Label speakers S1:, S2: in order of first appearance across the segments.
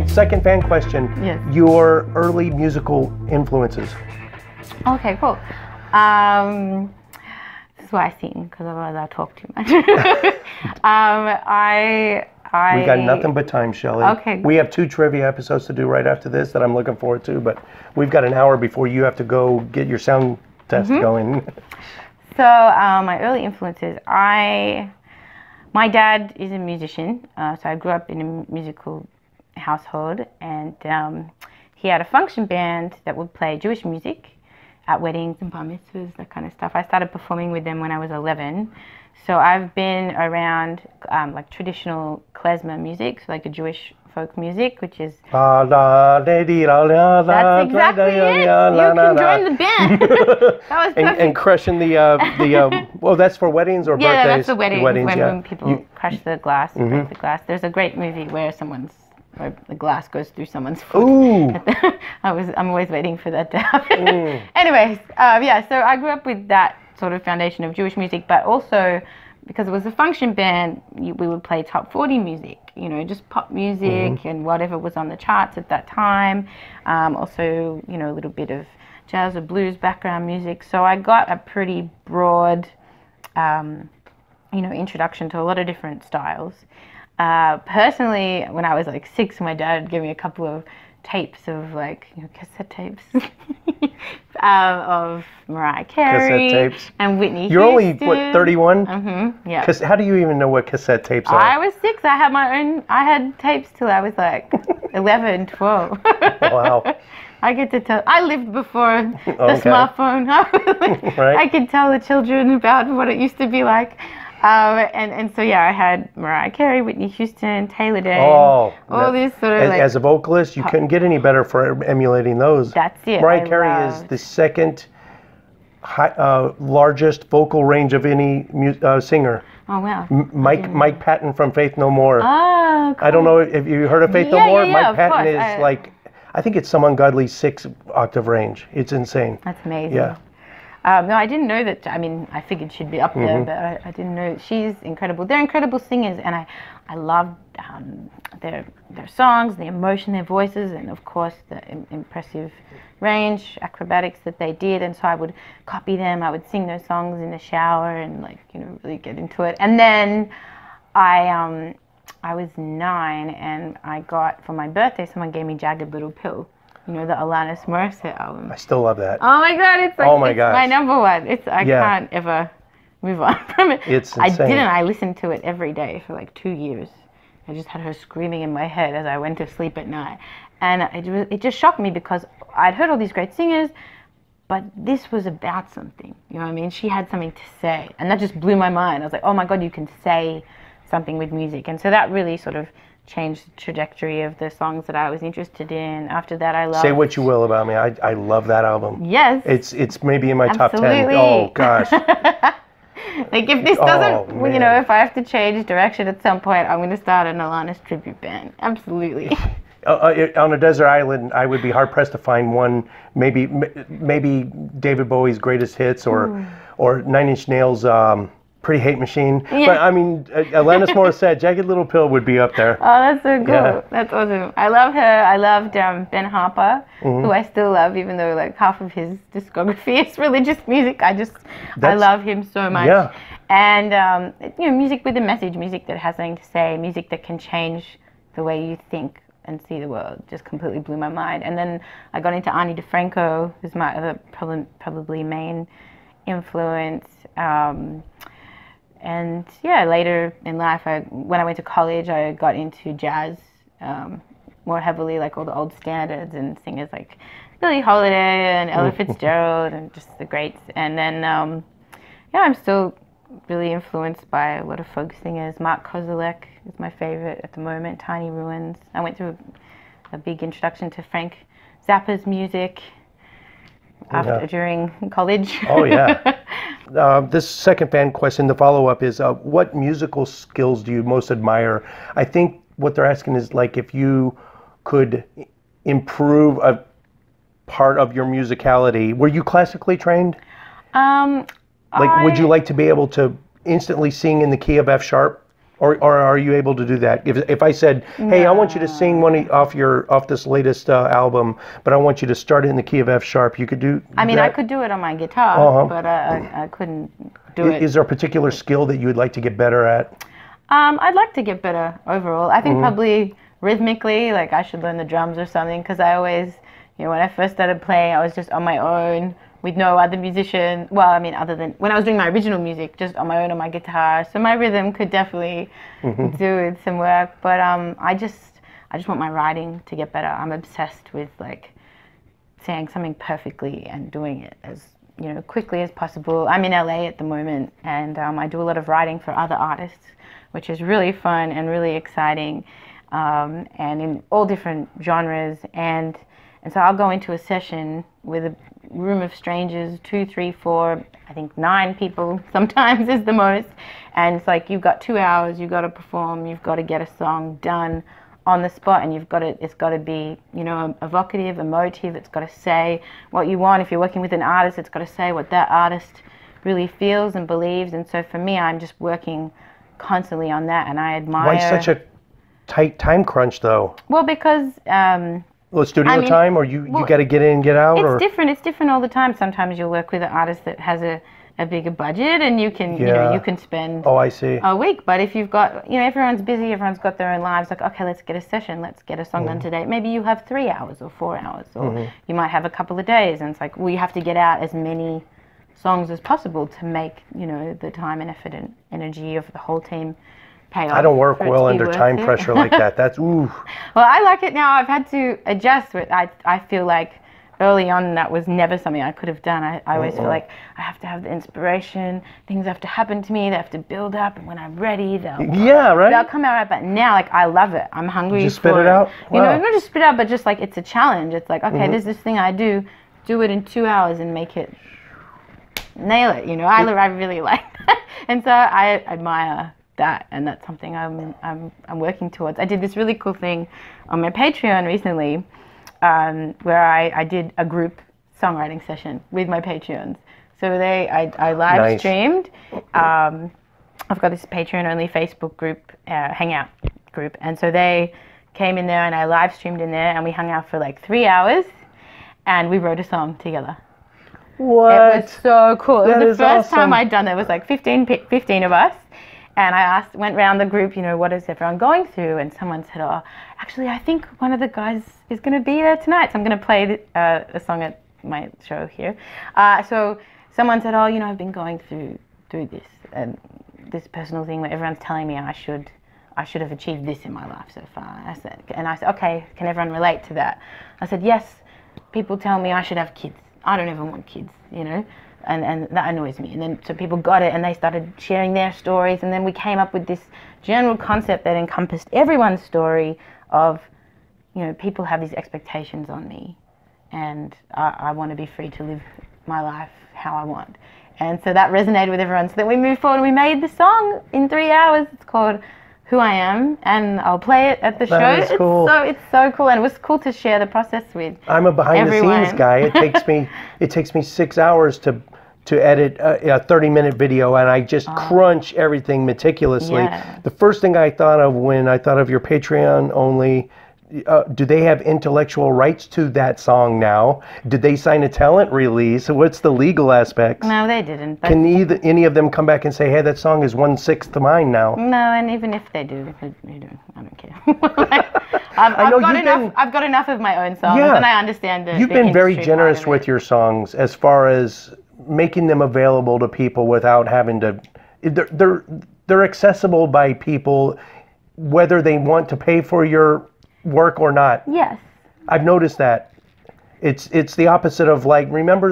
S1: Second fan question.
S2: Yes.
S1: Your early musical influences.
S2: Okay, cool. This is why I sing, because otherwise I talk too much.
S1: We got nothing but time, Shelley.
S2: Okay.
S1: We have 2 trivia episodes to do right after this that I'm looking forward to, but we've got an hour before you have to go get your sound test going.
S2: So my early influences, my dad is a musician, so I grew up in a musical household, and he had a function band that would play Jewish music at weddings and bar mitzvahs, that kind of stuff. I started performing with them when I was 11. So I've been around like traditional klezmer music, so like a Jewish folk music, which is... That's exactly it! You can join the band! That was perfect.
S1: And crushing the well, that's for weddings or birthdays?
S2: Yeah, that's the weddings,
S1: weddings,
S2: when people crush the glass, break the glass. There's a great movie where the glass goes through someone's foot.
S1: Ooh!
S2: I'm always waiting for that to happen. Anyways, so I grew up with that sort of foundation of Jewish music, but also because it was a function band, we would play top 40 music, just pop music and whatever was on the charts at that time. Also, a little bit of jazz or blues background music. So I got a pretty broad, introduction to a lot of different styles. Personally, when I was like 6, my dad gave me a couple of tapes of cassette tapes of Mariah Carey and Whitney Houston.
S1: You're only, what, 31?
S2: Yeah.
S1: How do you even know what cassette tapes are?
S2: I was 6. I had tapes till I was like 11, 12.
S1: Wow.
S2: I get to tell. I lived before the smartphone.
S1: Right.
S2: I could tell the children about what it used to be like. And so I had Mariah Carey, Whitney Houston, Taylor Day, all these sort of
S1: as a vocalist, you couldn't get any better for emulating those.
S2: That's it.
S1: Mariah Carey is the second largest vocal range of any singer.
S2: Oh wow.
S1: Mike Patton from Faith No More.
S2: Oh, cool.
S1: I don't know if you heard of Faith No More.
S2: Yeah,
S1: Mike Patton is I think it's some ungodly 6-octave range. It's insane.
S2: That's amazing.
S1: Yeah.
S2: No, I didn't know that. I mean, I figured she'd be up there, but I didn't know. She's incredible. They're incredible singers, and I love their songs, the emotion, their voices, and of course the impressive range, acrobatics that they did. And so I would copy them. I would sing those songs in the shower and really get into it. And then I was 9, and I got, for my birthday, someone gave me Jagged Little Pill. The Alanis Morissette album. I
S1: still love that.
S2: Oh my God, it's my number one. I can't ever move on from it.
S1: It's insane.
S2: I listened to it every day for like 2 years. I just had her screaming in my head as I went to sleep at night. And it just shocked me because I'd heard all these great singers, but this was about something. You know what I mean? She had something to say. And that just blew my mind. I was like, oh my God, you can say something with music. And so that really sort of changed the trajectory of the songs that I was interested in. After that, I loved... Say
S1: what you will about me. I love that album.
S2: Yes.
S1: It's maybe in my top 10.
S2: Absolutely.
S1: Oh, gosh.
S2: Like, if this doesn't... if I have to change direction at some point, I'm going to start an Alanis tribute band. Absolutely.
S1: On a desert island, I would be hard-pressed to find one, maybe David Bowie's greatest hits or 9 Inch Nails' Pretty Hate Machine. Yeah. But I mean, Alanis Morissette, Jagged Little Pill would be up there.
S2: Oh, that's so cool. Yeah. That's awesome. I love her. I loved Ben Harper, who I still love, even though like half of his discography is religious music. I love him so much.
S1: Yeah.
S2: And music with a message, music that has something to say, music that can change the way you think and see the world, just completely blew my mind. And then I got into Ani DeFranco, who's my other probably main influence. And later in life, when I went to college, I got into jazz more heavily, like all the old standards and singers like Billie Holiday and Ella Fitzgerald and just the greats. And then, I'm still really influenced by a lot of folk singers. Mark Kozelek is my favorite at the moment, Tiny Ruins. I went through a big introduction to Frank Zappa's music during college.
S1: Oh, yeah. This second fan question, the follow-up is, what musical skills do you most admire? I think what they're asking is, like, if you could improve a part of your musicality. Were you classically trained?
S2: Would
S1: you like to be able to instantly sing in the key of F sharp? Or are you able to do that? If I said, hey, I want you to sing off this latest album, but I want you to start it in the key of F sharp, you could do
S2: I mean,
S1: that?
S2: I could do it on my guitar, but I couldn't do it.
S1: Is there a particular skill that you would like to get better at?
S2: I'd like to get better overall. I think probably rhythmically, like I should learn the drums or something, because I always, when I first started playing, I was just on my own with no other musician. Well, I mean, other than when I was doing my original music, just on my own on my guitar. So my rhythm could definitely do with some work. But I just want my writing to get better. I'm obsessed with like saying something perfectly and doing it as quickly as possible. I'm in LA at the moment, and I do a lot of writing for other artists, which is really fun and really exciting, and in all different genres. And so I'll go into a session with a room of strangers, 2, 3, 4, I think 9 people sometimes is the most. And it's like, you've got 2 hours, you've got to perform, you've got to get a song done on the spot, and it's got to be, evocative, emotive, it's got to say what you want. If you're working with an artist, it's got to say what that artist really feels and believes. And so for me, I'm just working constantly on that, and I admire...
S1: Why such a tight time crunch, though?
S2: Well, because...
S1: studio time, or you got to get in and get out?
S2: It's different all the time. Sometimes you'll work with an artist that has a bigger budget, and you can you can spend
S1: I see.
S2: a week. But if you've got, everyone's busy, everyone's got their own lives, like, okay, let's get a session, let's get a song done today. Maybe you have 3 hours or 4 hours, or you might have a couple of days, and it's like, well, you have to get out as many songs as possible to make, the time and effort and energy of the whole team pay off.
S1: I don't work well under time pressure like that. That's, ooh.
S2: Well, I like it now. I've had to adjust with, I feel like early on that was never something I could have done. I always feel like I have to have the inspiration, things have to happen to me, they have to build up, and when I'm ready, they'll come out right. But now, like, I love it. I'm hungry
S1: just spit it out?
S2: Not just spit out, but just like, it's a challenge. It's like, okay, there's this thing I do it in 2 hours and make it, nail it, I really like that. And so I admire that, and that's something I'm working towards. I did this really cool thing on my Patreon recently, where I did a group songwriting session with my Patreons. So I live streamed. I've got this Patreon only Facebook group, hangout group, and so they came in there and I live streamed in there, and we hung out for like 3 hours, and we wrote a song together.
S1: What?
S2: It was so cool. It was the first
S1: awesome.
S2: time I'd done it. It was like 15 of us. And I went around the group, what is everyone going through? And someone said, oh, actually, I think one of the guys is going to be there tonight. So I'm going to play a song at my show here. So someone said, oh, I've been going through this and this personal thing where everyone's telling me I should have achieved this in my life so far. I said, okay, can everyone relate to that? I said, yes, people tell me I should have kids. I don't ever want kids, And that annoys me. And then so people got it, and they started sharing their stories, and then we came up with this general concept that encompassed everyone's story of, people have these expectations on me, and I want to be free to live my life how I want. And so that resonated with everyone. So then we moved forward and we made the song in 3 hours. It's called Who I Am, and I'll play it at the show.
S1: That is cool.
S2: It's so cool, and it was cool to share the process with
S1: I'm a behind
S2: everyone.
S1: the scenes guy. It takes me 6 hours to edit a 30-minute video, and I just crunch everything meticulously.
S2: Yeah.
S1: The first thing I thought of when I thought of your Patreon only, do they have intellectual rights to that song now? Did they sign a talent release? What's the legal aspects?
S2: No, they didn't. But
S1: Can any of them come back and say, hey, that song is 1/6 to mine now?
S2: no, and even if they do, I don't care. I've got enough of my own songs, and I understand that.
S1: You've been very generous with your songs as far as making them available to people without having to. They're accessible by people, whether they want to pay for your work or not.
S2: Yes.
S1: I've noticed that. It's the opposite of, like, remember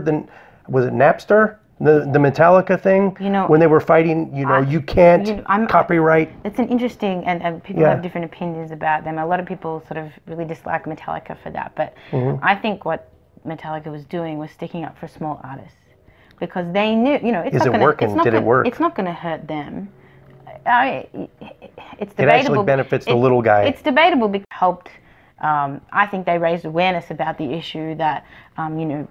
S1: was it Napster? The Metallica thing? When they were fighting, you can't copyright.
S2: It's an interesting, and people have different opinions about them. A lot of people sort of really dislike Metallica for that, but I think what Metallica was doing was sticking up for small artists, because they knew, it's
S1: Is
S2: not
S1: it working? Did it work?
S2: It's not going to hurt them. It's debatable.
S1: It actually benefits the little guy.
S2: It's debatable because it helped. I think they raised awareness about the issue that,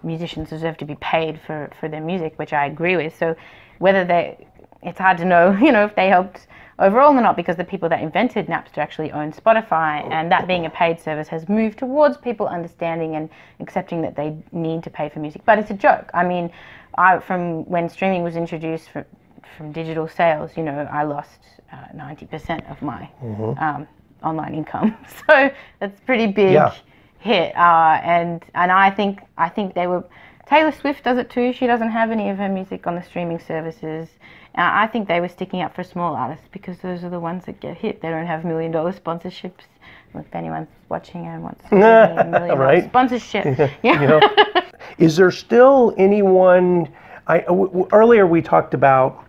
S2: musicians deserve to be paid for their music, which I agree with. So it's hard to know, if they helped overall they're not, because the people that invented Napster actually own Spotify, and that being a paid service has moved towards people understanding and accepting that they need to pay for music. But it's a joke. I mean, from when streaming was introduced from digital sales, you know, I lost 90% of my online income. So that's a pretty big hit. And I think they were. Taylor Swift does it too. She doesn't have any of her music on the streaming services. I think they were sticking up for small artists because those are the ones that get hit. They don't have $1 million sponsorships. If anyone's watching and wants to give me $1 million sponsorship. Yeah.
S1: You know, is there still anyone? Earlier we talked about.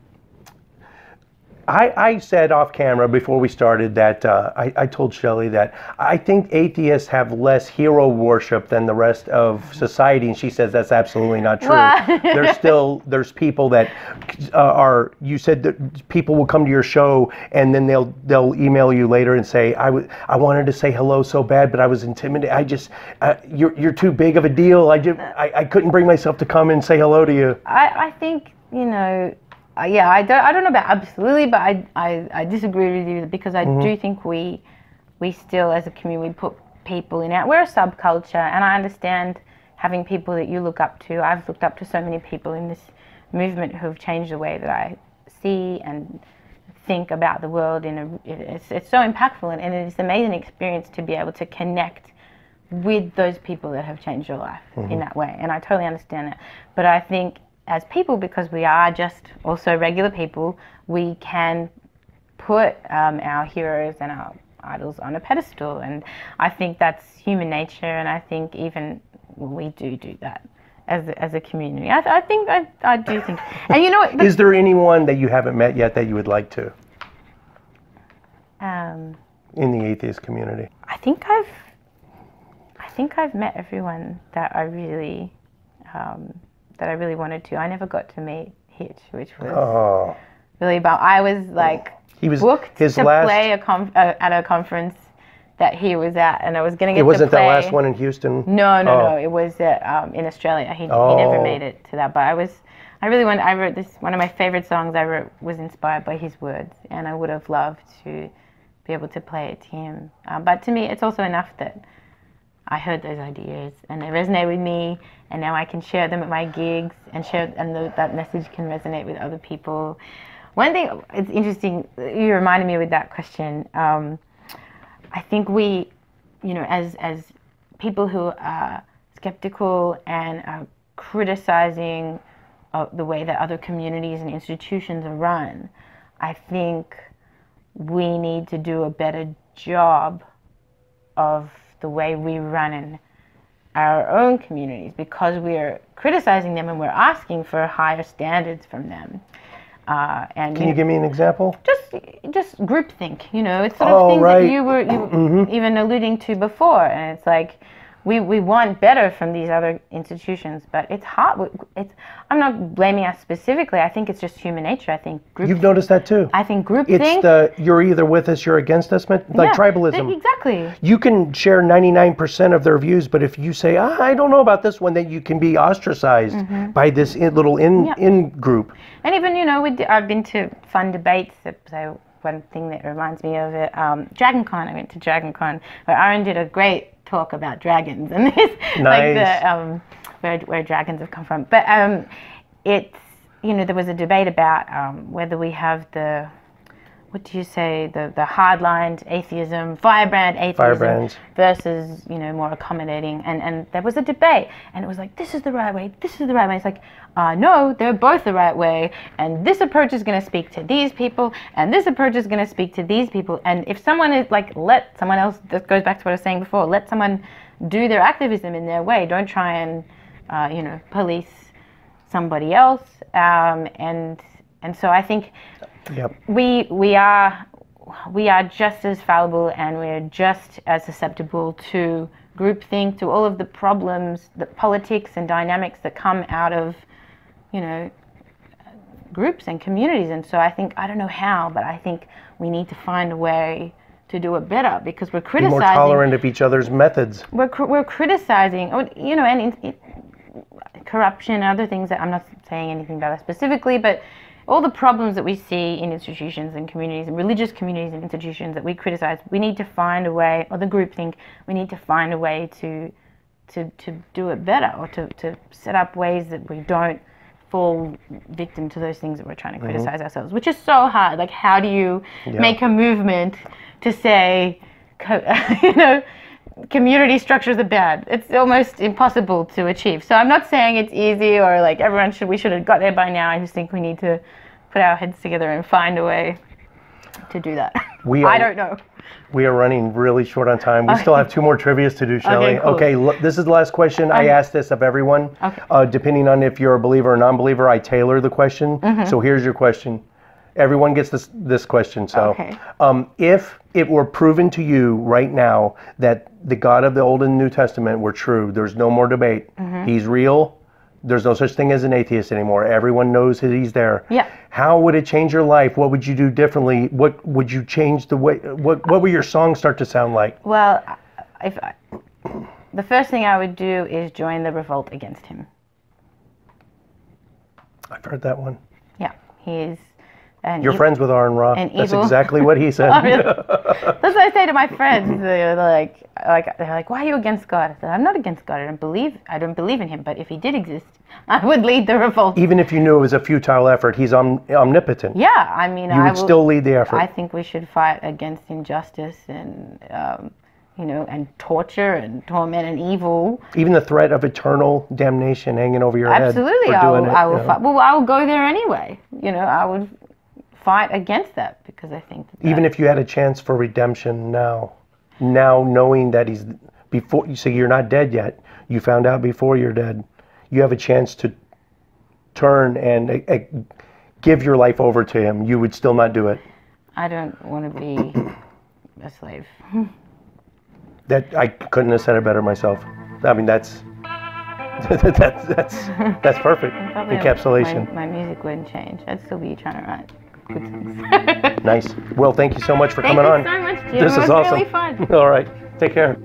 S1: I said off camera before we started that I told Shelley that I think atheists have less hero worship than the rest of society, and she says that's absolutely not true. There's people that you said that people will come to your show and then they'll email you later and say I wanted to say hello so bad, but I was intimidated. You're too big of a deal. I couldn't bring myself to come and say hello to you.
S2: I think, you know. Yeah, I don't know about absolutely, but I disagree with you, because I do think we still, as a community, we put people in our. We're a subculture, and I understand having people that you look up to. I've looked up to so many people in this movement who have changed the way that I see and think about the world. It's so impactful, and it's an amazing experience to be able to connect with those people that have changed your life in that way. And I totally understand that, but I think, as people, because we are just also regular people, we can put our heroes and our idols on a pedestal, and I think that's human nature, and I think even we do that as a community. I do think, and you know what?
S1: Is there anyone that you haven't met yet that you would like to? In the atheist community?
S2: I think I've met everyone that I really wanted to. I never got to meet Hitch, which was really bad. I was booked to play at a conference that he was at, and I was going to get to play. It
S1: wasn't that last one in Houston?
S2: No. It was in Australia. He never made it to that, but I wrote this. One of my favorite songs I wrote was inspired by his words, and I would have loved to be able to play it to him. But to me, it's also enough that I heard those ideas and they resonate with me, and now I can share them at my gigs and that message can resonate with other people. One thing, it's interesting, you reminded me with that question. I think we, you know, as people who are skeptical and are criticizing the way that other communities and institutions are run, I think we need to do a better job of the way we run in our own communities, because we're criticizing them and we're asking for higher standards from them. And
S1: can you give me an example?
S2: Just groupthink, you know, it's sort of things that you were even alluding to before, and it's like we want better from these other institutions, but it's hard. I'm not blaming us specifically. I think it's just human nature. I think
S1: you've noticed that too.
S2: I think groupthink.
S1: It's you're either with us, you're against us, like tribalism.
S2: Exactly.
S1: You can share 99% of their views, but if you say, I don't know about this one, then you can be ostracized by this little in group.
S2: And even, you know, I've been to fun debates. So one thing that reminds me of it, Dragon Con. I went to Dragon Con, where Aaron did a great talk about dragons and this, like the where dragons have come from. But it's, you know, there was a debate about whether we have the, what do you say, the hardlined atheism, firebrand atheism versus, you know, more accommodating. And there was a debate, and it was like, this is the right way, this is the right way. It's like, no, they're both the right way, and this approach is going to speak to these people, and this approach is going to speak to these people. And if someone is like, let someone else, that goes back to what I was saying before, let someone do their activism in their way. Don't try and, you know, police somebody else. And so I think we are just as fallible, and we're just as susceptible to groupthink, to all of the problems, the politics and dynamics that come out of, you know, groups and communities. And so I think, I don't know how, but I think we need to find a way to do it better, because we're criticizing.
S1: Be more tolerant of each other's methods.
S2: We're criticizing, you know, and corruption and other things that I'm not saying anything about that specifically, but all the problems that we see in institutions and communities and religious communities and institutions that we criticize, we need to find a way, or the groupthink, we need to find a way to do it better, or to set up ways that we don't fall victim to those things that we're trying to criticize ourselves, which is so hard. Like, how do you make a movement to say, you know, community structures are bad? It's almost impossible to achieve. So I'm not saying it's easy, or like we should have got there by now. I just think we need to put our heads together and find a way to do that. I don't know.
S1: We are running really short on time. We still have 2 more trivias to do, Shelley.
S2: Okay, cool.
S1: Okay, this is the last question. I ask this of everyone. Okay. Depending on if you're a believer or non-believer, I tailor the question. So here's your question. Everyone gets this question. So, if it were proven to you right now that the God of the Old and New Testament were true, there's no more debate. He's real. There's no such thing as an atheist anymore. Everyone knows that he's there.
S2: Yeah.
S1: How would it change your life? What would you do differently? What would you change the way? What would your songs start to sound like?
S2: Well, the first thing I would do is join the revolt against him.
S1: I've heard that one.
S2: Yeah, he is.
S1: You're friends with Aaron Ra. That's exactly what he said.
S2: Oh, really? That's what I say to my friends. They're like, why are you against God? I said, I'm not against God. I don't believe in him. But if he did exist, I would lead the revolt.
S1: Even if you knew it was a futile effort, he's omnipotent.
S2: Yeah, I mean,
S1: you would still lead the effort.
S2: I think we should fight against injustice and you know, and torture and torment and evil. Even
S1: the threat of eternal damnation hanging over your
S2: head. Absolutely, I will fight. Well, I will go there anyway. You know, I would fight against that, because I think that
S1: even if you had a chance for redemption now knowing that he's before you say you're not dead yet, you found out before you're dead, you have a chance to turn and give your life over to him, you would still not do it?
S2: I don't want to be a slave.
S1: That I couldn't have said it better myself. I mean, that's perfect encapsulation.
S2: My music wouldn't change. I'd still be trying to write good things.
S1: Nice. Well, thank you so much for coming on.
S2: Thank you so much, Jim.
S1: This is awesome.
S2: Really fun.
S1: All right. Take care.